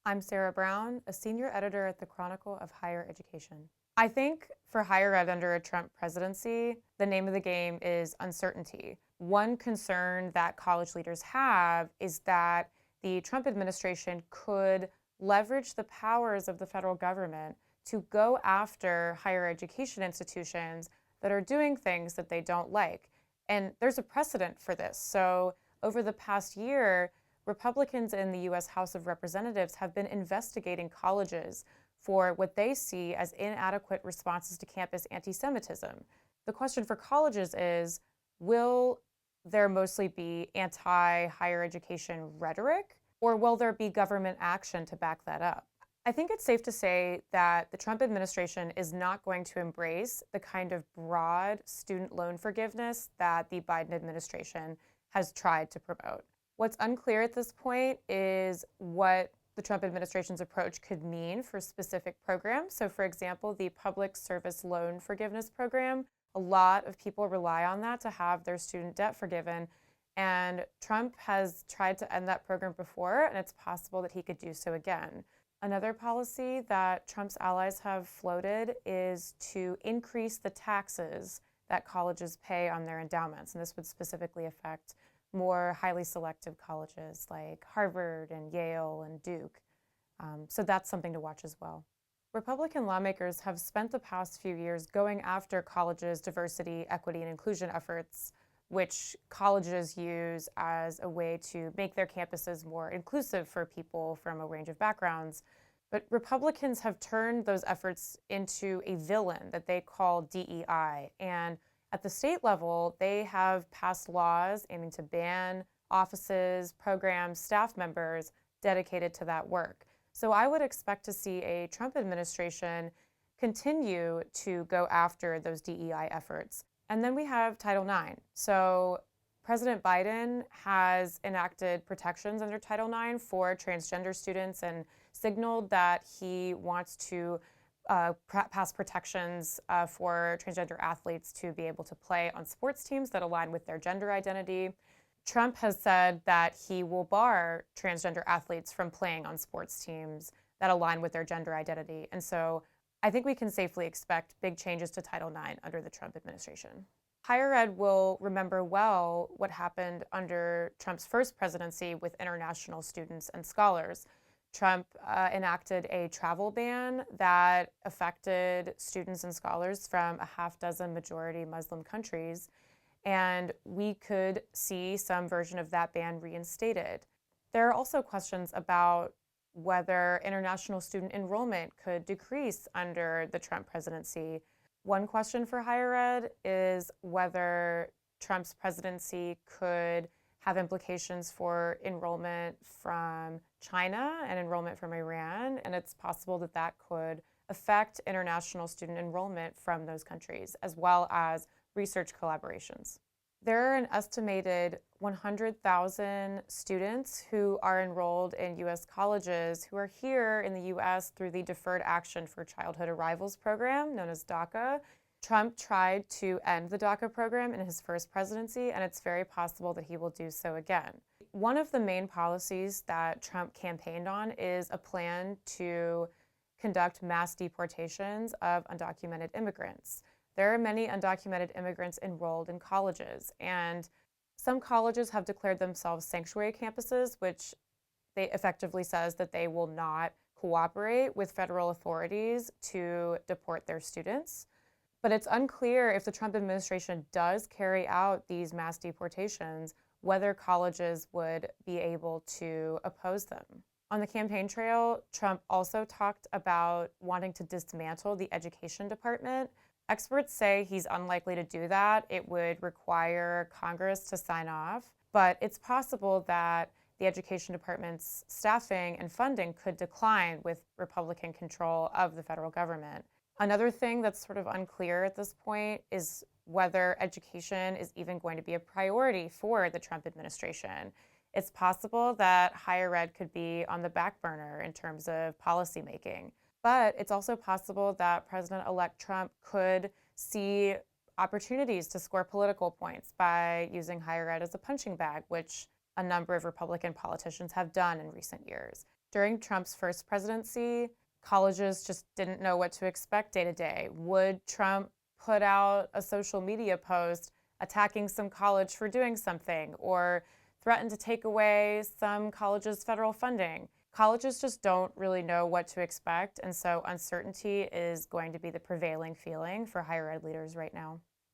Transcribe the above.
I'm Sarah Brown, a senior editor at the Chronicle of Higher Education. I think for higher ed under a Trump presidency, the name of the game is uncertainty. One concern that college leaders have is that the Trump administration could leverage the powers of the federal government to go after higher education institutions that are doing things that they don't like. And there's a precedent for this. So over the past year, Republicans in the US House of Representatives have been investigating colleges for what they see as inadequate responses to campus anti-Semitism. The question for colleges is, will there mostly be anti-higher education rhetoric, or will there be government action to back that up? I think it's safe to say that the Trump administration is not going to embrace the kind of broad student loan forgiveness that the Biden administration has tried to promote. What's unclear at this point is what the Trump administration's approach could mean for specific programs. So, for example, the Public Service Loan Forgiveness Program, a lot of people rely on that to have their student debt forgiven. And Trump has tried to end that program before, and it's possible that he could do so again. Another policy that Trump's allies have floated is to increase the taxes that colleges pay on their endowments. And this would specifically affect more highly selective colleges like Harvard and Yale and Duke. So that's something to watch as well. Republican lawmakers have spent the past few years going after colleges' diversity, equity, and inclusion efforts, which colleges use as a way to make their campuses more inclusive for people from a range of backgrounds. But Republicans have turned those efforts into a villain that they call DEI. And at the state level, they have passed laws aiming to ban offices, programs, staff members dedicated to that work. So I would expect to see a Trump administration continue to go after those DEI efforts. And then we have Title IX. So President Biden has enacted protections under Title IX for transgender students and signaled that he wants to pass protections for transgender athletes to be able to play on sports teams that align with their gender identity. Trump has said that he will bar transgender athletes from playing on sports teams that align with their gender identity. And so I think we can safely expect big changes to Title IX under the Trump administration. Higher ed will remember well what happened under Trump's first presidency with international students and scholars. Trump enacted a travel ban that affected students and scholars from a half dozen majority Muslim countries, and we could see some version of that ban reinstated. There are also questions about whether international student enrollment could decrease under the Trump presidency. One question for higher ed is whether Trump's presidency could have implications for enrollment from China and enrollment from Iran, and it's possible that that could affect international student enrollment from those countries, as well as research collaborations. There are an estimated 100,000 students who are enrolled in U.S. colleges who are here in the U.S. through the Deferred Action for Childhood Arrivals program, known as DACA. Trump tried to end the DACA program in his first presidency, and it's very possible that he will do so again. One of the main policies that Trump campaigned on is a plan to conduct mass deportations of undocumented immigrants. There are many undocumented immigrants enrolled in colleges, and some colleges have declared themselves sanctuary campuses, which they effectively says that they will not cooperate with federal authorities to deport their students. But it's unclear if the Trump administration does carry out these mass deportations, whether colleges would be able to oppose them. On the campaign trail, Trump also talked about wanting to dismantle the education department. Experts say he's unlikely to do that. It would require Congress to sign off, but it's possible that the education department's staffing and funding could decline with Republican control of the federal government. Another thing that's sort of unclear at this point is whether education is even going to be a priority for the Trump administration. It's possible that higher ed could be on the back burner in terms of policymaking. But it's also possible that President-elect Trump could see opportunities to score political points by using higher ed as a punching bag, which a number of Republican politicians have done in recent years. During Trump's first presidency, colleges just didn't know what to expect day to day. Would Trump put out a social media post attacking some college for doing something, or threaten to take away some college's federal funding? Colleges just don't really know what to expect, and so uncertainty is going to be the prevailing feeling for higher ed leaders right now.